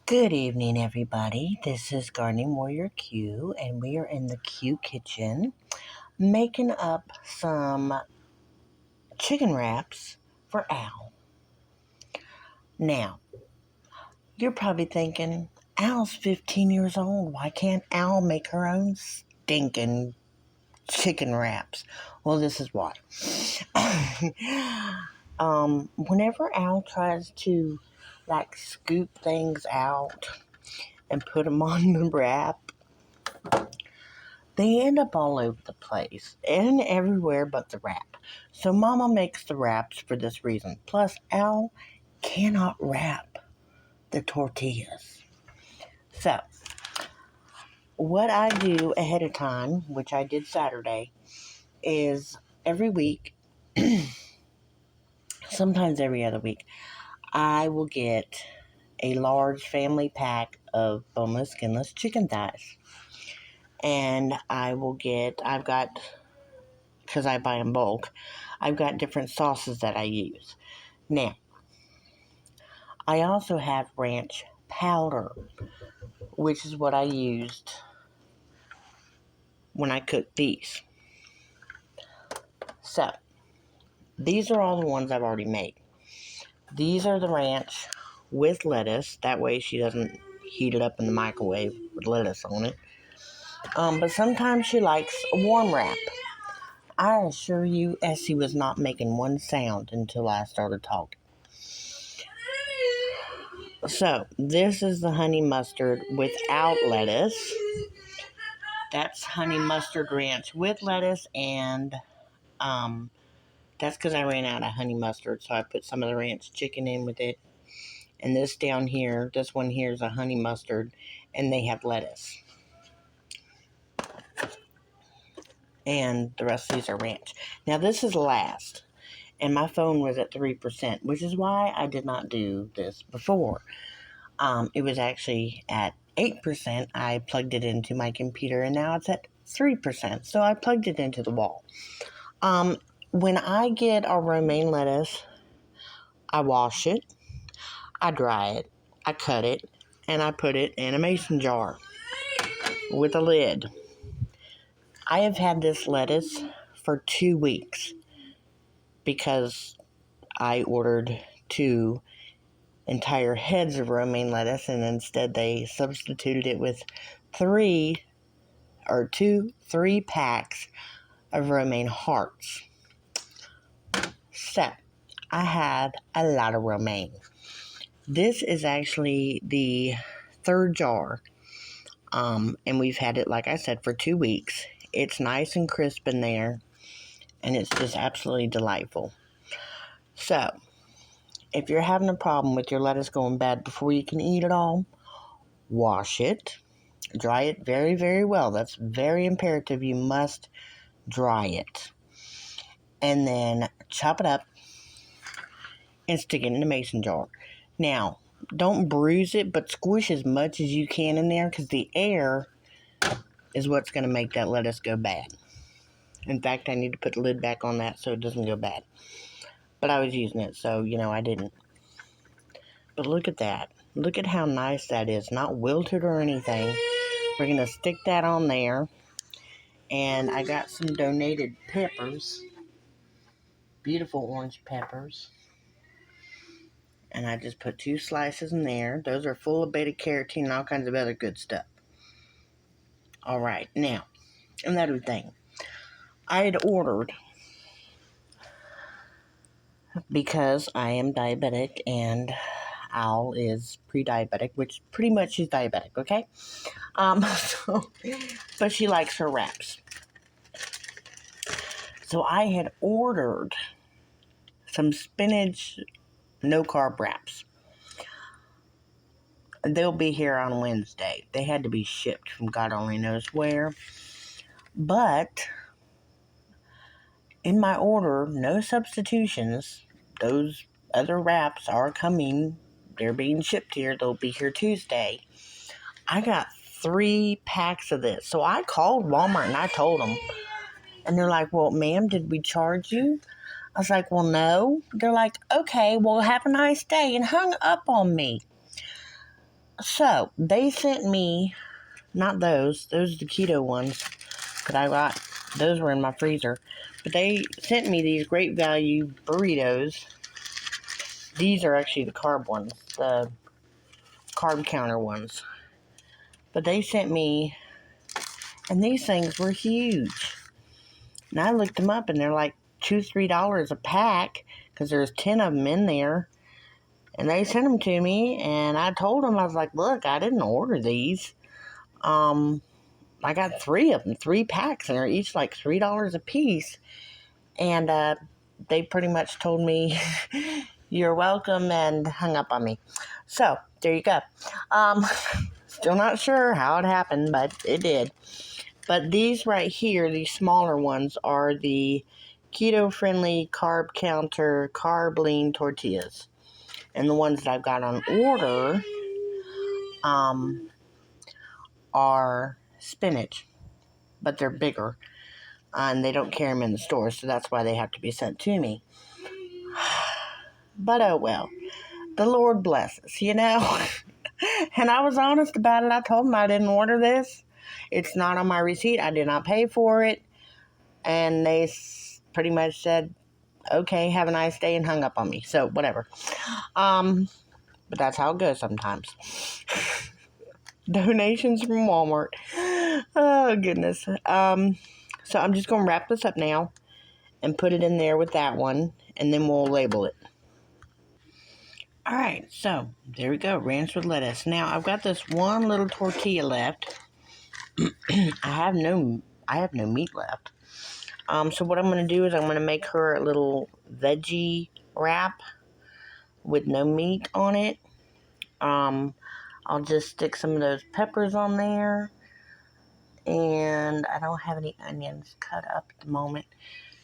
Good evening, everybody. This is Gardening Warrior Q, and we are in the Q kitchen making up some chicken wraps for Al. Now, you're probably thinking, Al's 15 years old. Why can't Al make her own stinking chicken wraps? Well, this is why. Whenever Al tries to scoop things out and put them on the wrap, they end up all over the place and everywhere but the wrap. So Mama makes the wraps for this reason. Plus, Al cannot wrap the tortillas. So, what I do ahead of time, which I did Saturday, is every week, sometimes every other week, I will get a large family pack of boneless, skinless chicken thighs. And I've got, because I buy in bulk, I've got different sauces that I use. Now, I also have ranch powder, which is what I used when I cooked these. So, these are all the ones I've already made. These are the ranch with lettuce. That way she doesn't heat it up in the microwave with lettuce on it. But sometimes she likes a warm wrap. I assure you, Essie was not making one sound until I started talking. So, this is the honey mustard without lettuce. That's honey mustard ranch with lettuce, and that's because I ran out of honey mustard, so I put some of the ranch chicken in with it. And this down here, this one here is a honey mustard, and they have lettuce. And the rest of these are ranch. Now, this is last, and my phone was at 3%, which is why I did not do this before. It was actually at 8%. I plugged it into my computer, and now it's at 3%. So I plugged it into the wall. When I get our romaine lettuce, I wash it, I dry it, I cut it, and I put it in a mason jar with a lid. I have had this lettuce for 2 weeks because I ordered 2 entire heads of romaine lettuce, and instead they substituted it with 3 packs of romaine hearts. So, I had a lot of romaine. This is actually the 3rd jar, and we've had it, like I said, for 2 weeks. It's nice and crisp in there, and it's just absolutely delightful. So, if you're having a problem with your lettuce going bad before you can eat it all, wash it, dry it very, very well. That's very imperative. You must dry it. And then chop it up and stick it in a mason jar. Now, don't bruise it, but squish as much as you can in there, because the air is what's going to make that lettuce go bad. In fact, I need to put the lid back on that so it doesn't go bad. But I was using it, so, I didn't. But look at that. Look at how nice that is. Not wilted or anything. We're going to stick that on there. And I got some donated peppers. Beautiful orange peppers. And I just put 2 slices in there. Those are full of beta-carotene and all kinds of other good stuff. Alright, now, another thing. I had ordered, because I am diabetic and Al is pre-diabetic, which pretty much she's diabetic, okay? But she likes her wraps. So I had ordered some spinach no-carb wraps. They'll be here on Wednesday. They had to be shipped from God only knows where. But in my order, no substitutions. Those other wraps are coming. They're being shipped here. They'll be here Tuesday. I got 3 packs of this. So I called Walmart and I told them. And they're like, well, ma'am, did we charge you? I was like, well, no. They're like, okay, well, have a nice day. And hung up on me. So, they sent me, not those are the keto ones, because those were in my freezer. But they sent me these Great Value burritos. These are actually the carb ones, the carb counter ones. But they sent me, and these things were huge. And I looked them up, and they're like $2-3 a pack, because there's 10 of them in there. And they sent them to me, and I told them, I was like, look, I didn't order these. I got 3 of them, 3 packs, and they're each like $3 a piece. And they pretty much told me, you're welcome, and hung up on me. So, there you go. Still not sure how it happened, but it did. But these right here, these smaller ones, are the keto-friendly, carb-counter, carb-lean tortillas. And the ones that I've got on order are spinach, but they're bigger. And they don't carry them in the store, so that's why they have to be sent to me. But oh well. The Lord bless us, you know? And I was honest about it. I told them I didn't order this. It's not on my receipt. I did not pay for it. And they pretty much said, okay, have a nice day, and hung up on me. So, whatever. But that's how it goes sometimes. Donations from Walmart. Oh, goodness. So I'm just going to wrap this up now and put it in there with that one, and then we'll label it. All right, so there we go, ranch with lettuce. Now, I've got this one little tortilla left. I have no meat left. So what I'm going to do is I'm going to make her a little veggie wrap with no meat on it. I'll just stick some of those peppers on there. And I don't have any onions cut up at the moment.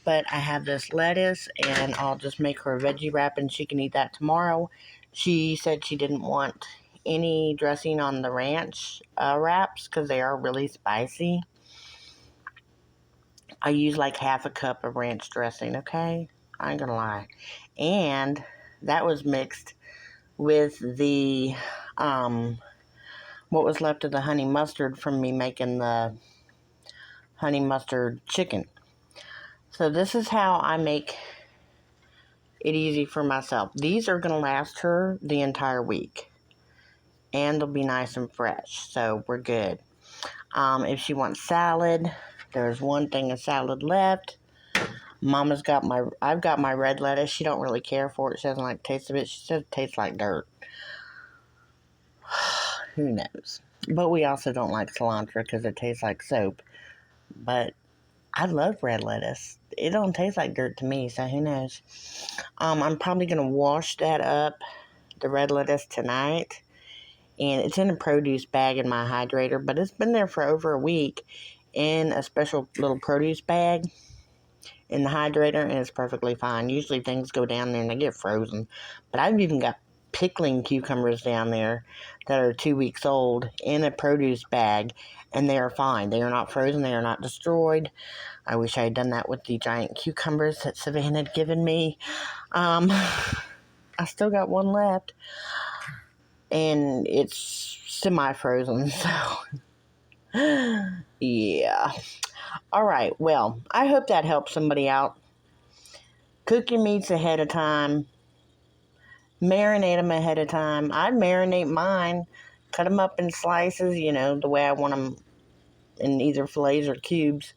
But I have this lettuce, and I'll just make her a veggie wrap, and she can eat that tomorrow. She said she didn't want any dressing on the ranch wraps because they are really spicy. I use like half a cup of ranch dressing, okay? I ain't gonna lie. And that was mixed with the, what was left of the honey mustard from me making the honey mustard chicken. So this is how I make it easy for myself. These are going to last her the entire week. And they'll be nice and fresh. So we're good. If she wants salad, there's one thing of salad left. I've got my red lettuce. She don't really care for it. She doesn't like the taste of it. She says it tastes like dirt. Who knows? But we also don't like cilantro because it tastes like soap. But I love red lettuce. It don't taste like dirt to me, so who knows? I'm probably going to wash that up, the red lettuce, tonight. And it's in a produce bag in my hydrator, but it's been there for over a week in a special little produce bag in the hydrator, and it's perfectly fine. Usually things go down there and they get frozen. But I've even got pickling cucumbers down there that are 2 weeks old in a produce bag, and they are fine. They are not frozen. They are not destroyed. I wish I had done that with the giant cucumbers that Savannah had given me. I still got one left, and it's semi-frozen, so yeah. All right, well, I hope that helps somebody out. Cook your meats ahead of time. Marinate them ahead of time. I marinate mine, cut them up in slices, the way I want them, in either fillets or cubes.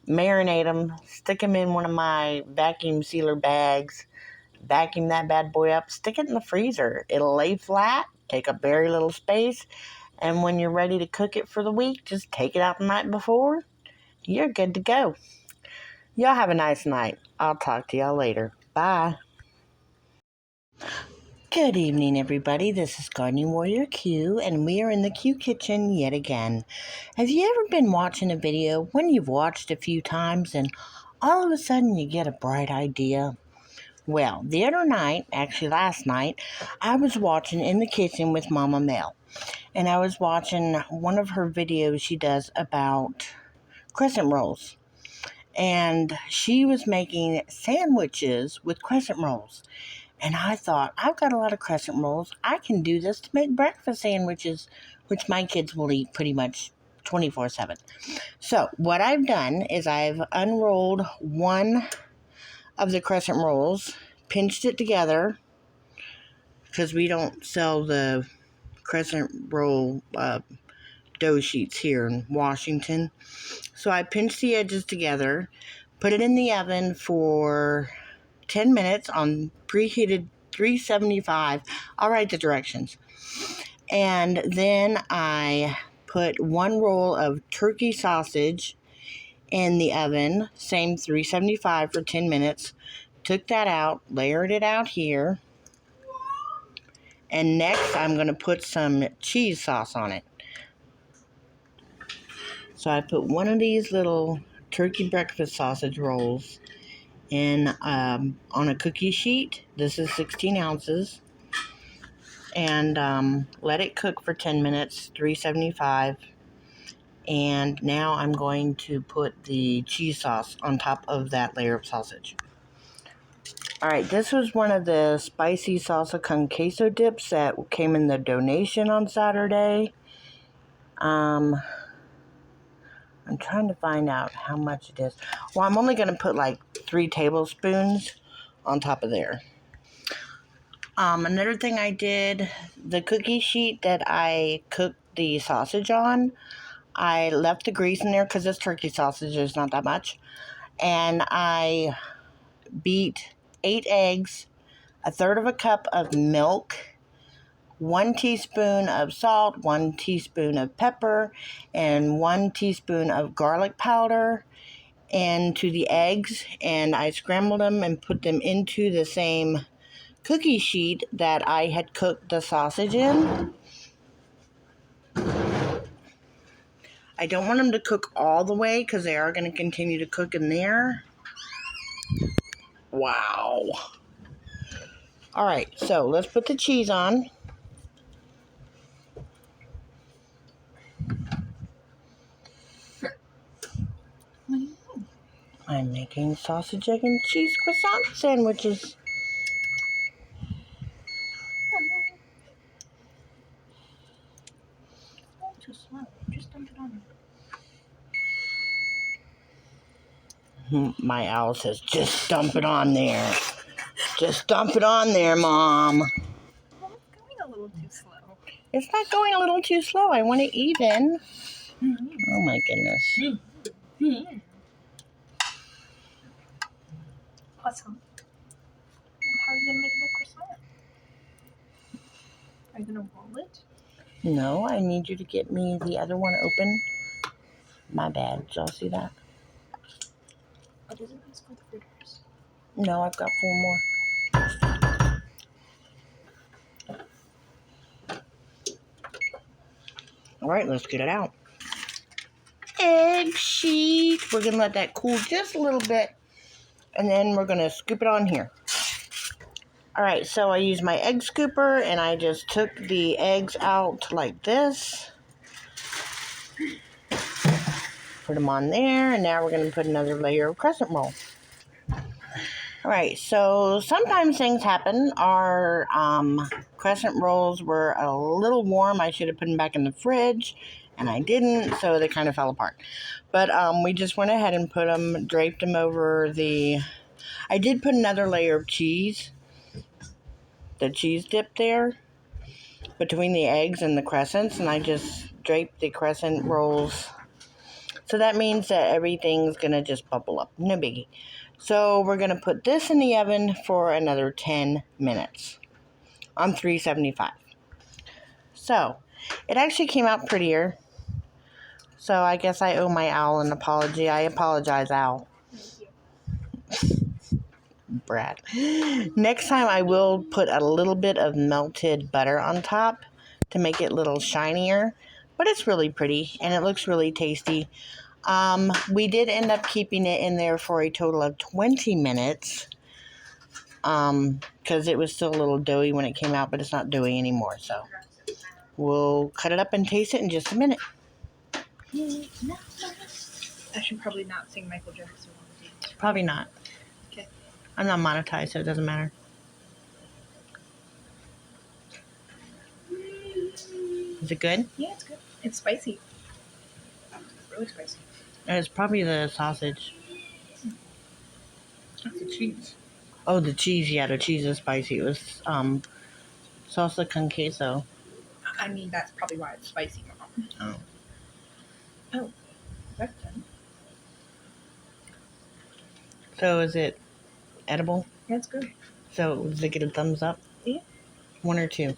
Marinate them, stick them in one of my vacuum sealer bags, vacuum that bad boy up, stick it in the freezer. It'll lay flat, take up very little space, and when you're ready to cook it for the week, just take it out the night before. You're good to go. Y'all have a nice night. I'll talk to y'all later. Bye. Good evening, everybody. This is Gardening Warrior Q, and we are in the Q kitchen yet again. Have you ever been watching a video when you've watched a few times and all of a sudden you get a bright idea? Well, the other night, actually last night, I was watching in the kitchen with Momma Mel, and I was watching one of her videos she does about crescent rolls. And she was making sandwiches with crescent rolls. And I thought, I've got a lot of crescent rolls. I can do this to make breakfast sandwiches, which my kids will eat pretty much 24/7. So what I've done is I've unrolled one of the crescent rolls, pinched it together, because we don't sell the crescent roll dough sheets here in Washington. So I pinched the edges together, put it in the oven for 10 minutes on preheated 375. I'll write the directions. And then I put one roll of turkey sausage in the oven, same 375 for 10 minutes. Took that out, layered it out here. And next I'm going to put some cheese sauce on it. So I put one of these little turkey breakfast sausage rolls in on a cookie sheet. This is 16 ounces. And let it cook for 10 minutes, 375. And now I'm going to put the cheese sauce on top of that layer of sausage. Alright, this was one of the spicy salsa con queso dips that came in the donation on Saturday. I'm trying to find out how much it is. Well, I'm only going to put like 3 tablespoons on top of there. Another thing I did, the cookie sheet that I cooked the sausage on, I left the grease in there because this turkey sausage is not that much. And I beat 8 eggs, a third of a cup of milk, 1 teaspoon of salt, 1 teaspoon of pepper, and 1 teaspoon of garlic powder into the eggs. And I scrambled them and put them into the same cookie sheet that I had cooked the sausage in. I don't want them to cook all the way because they are going to continue to cook in there. Wow. All right, so let's put the cheese on. I'm making sausage, egg, and cheese croissant sandwiches. Too slow. Just dump it on. My owl says, just dump it on there. Just dump it on there, Mom. Well, it's going a little too slow. It's not going a little too slow. I want it even. Oh, my goodness. Awesome. How are you going to make it a croissant? Are you going to roll it? No, I need you to get me the other one open. My bad. Did y'all see that? Oh, does it use for the fritters? No, I've got 4 more. All right, let's get it out. Egg sheet. We're going to let that cool just a little bit. And then we're going to scoop it on here. All right, so I used my egg scooper and I just took the eggs out like this. Put them on there, and now we're going to put another layer of crescent roll. All right, so sometimes things happen. Our crescent rolls were a little warm. I should have put them back in the fridge, and I didn't, so they kind of fell apart. But we just went ahead and put them, draped them over the... I did put another layer of cheese, the cheese dip there, between the eggs and the crescents, and I just draped the crescent rolls. So that means that everything's going to just bubble up. No biggie. So we're going to put this in the oven for another 10 minutes on 375. So it actually came out prettier. So I guess I owe my owl an apology. I apologize, Owl. Brad. Next time I will put a little bit of melted butter on top to make it a little shinier. But it's really pretty and it looks really tasty. We did end up keeping it in there for a total of 20 minutes because it was still a little doughy when it came out, but it's not doughy anymore. So we'll cut it up and taste it in just a minute. I should probably not sing Michael Jackson on the dance. Probably not. Okay. I'm not monetized, so it doesn't matter. Is it good? Yeah, it's good. It's spicy. Really spicy. It's probably the sausage. That's the cheese. Oh, the cheese. Yeah, the cheese is spicy. It was salsa con queso. I mean, that's probably why it's spicy, Mom. Oh. Oh, that's done. So is it edible? Yeah, it's good. So does it get a thumbs up? Yeah. 1 or 2?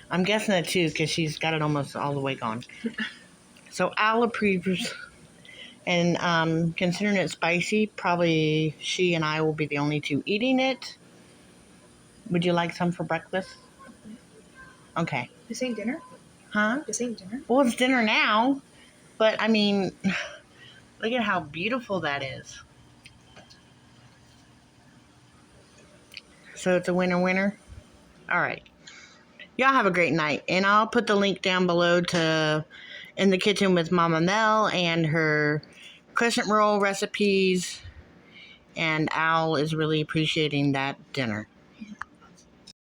I'm guessing a 2 because she's got it almost all the way gone. So Al approves. And considering it's spicy, probably she and I will be the only 2 eating it. Would you like some for breakfast? Okay. This ain't dinner? Huh? This ain't dinner? Well, it's dinner now. But, I mean, look at how beautiful that is. So it's a winner. All right. Y'all have a great night. And I'll put the link down below to In the Kitchen with Momma Mel and her crescent roll recipes. And Al is really appreciating that dinner.